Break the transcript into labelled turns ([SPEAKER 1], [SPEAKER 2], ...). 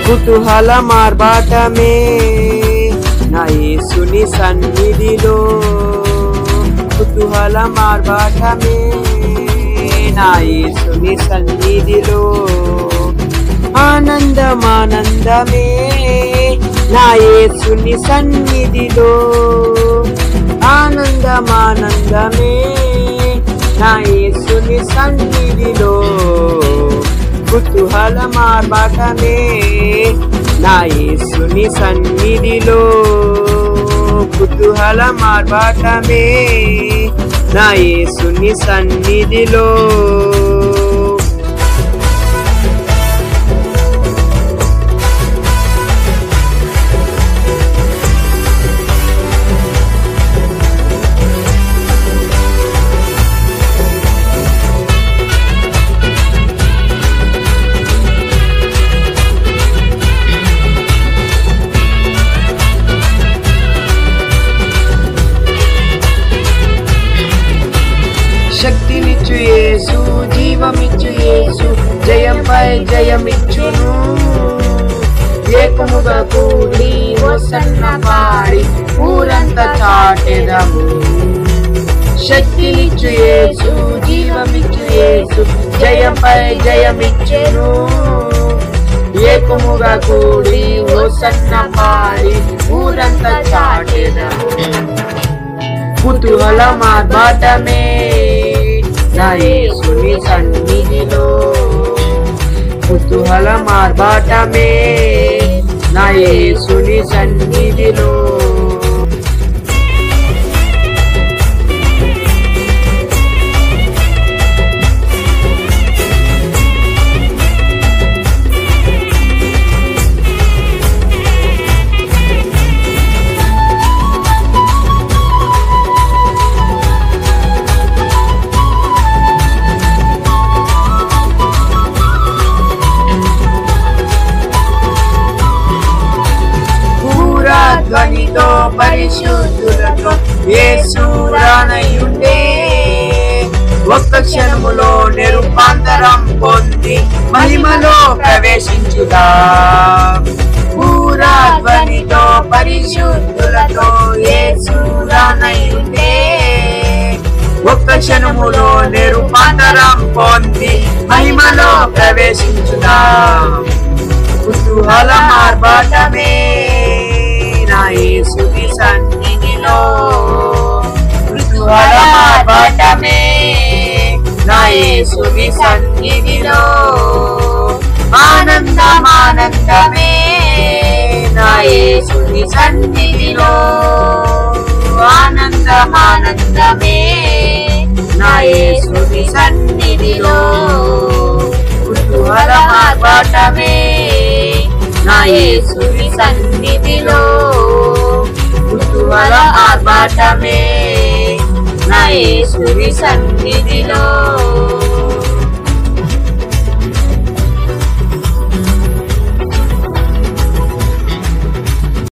[SPEAKER 1] కుతూహల మార్బాటమే నా యేసుని సన్నిధిలో, కుతూహల మార్బాటమే నా యేసుని సన్నిధిలో, ఆనందమానందమే నా యేసుని సన్నిధిలో, ఆనందమానందమే నా యేసుని సన్నిధిలో, కుతూహల మార్బాటమే నా యేసుని సన్నిధిలో, కుతూహల మార్బాటమే నా యేసుని సన్నిధిలో. శక్తినిచ్చు యేసు, జీవమిచ్చు యేసు, జయంపై జయమిచ్చును. ఏకముగా కూడి హోసన్న పాడి ఊరంతా చాటెదము. శక్తినిచ్చు యేసు, జీవమిచ్చు యేసు, జయంపై జయమిచ్చును. ఏకముగా కూడి హోసన్న పాడి ఊరంతా చాటెదము. కుతూహల మార్బాటమే నా యేసుని సన్నిధిలో, కుతూహల మార్బాటమే నా యేసుని సన్నిధిలో. ధ్వనితో పరిశుద్ధులతో యేసు రానయుండే, ఒక్క క్షణములో నిరూపాంతరం పొంది మహిమలో ప్రవేశించుదా. పూరా ధ్వనితో పరిశుద్ధులతో యేసు రానయుండే, ఒక్క క్షణములో నిరూపాంతరం పొంది మహిమలో ప్రవేశించుదా. కుతూహల మార్బాటమే నా యేసుని సన్నిధిలో, కుతూహల మార్బాటమే నా యేసుని సన్నిధిలో, ఆనందమానందమే నా యేసుని సన్నిధిలో, ఆనందమానందమే నా యేసుని సన్నిధిలో, కుతూహల మార్బాటమే నా యేసుని సన్నిధిలో, కుతూహల ఆర్భాటమే నా యేసుని సన్నిధిలో.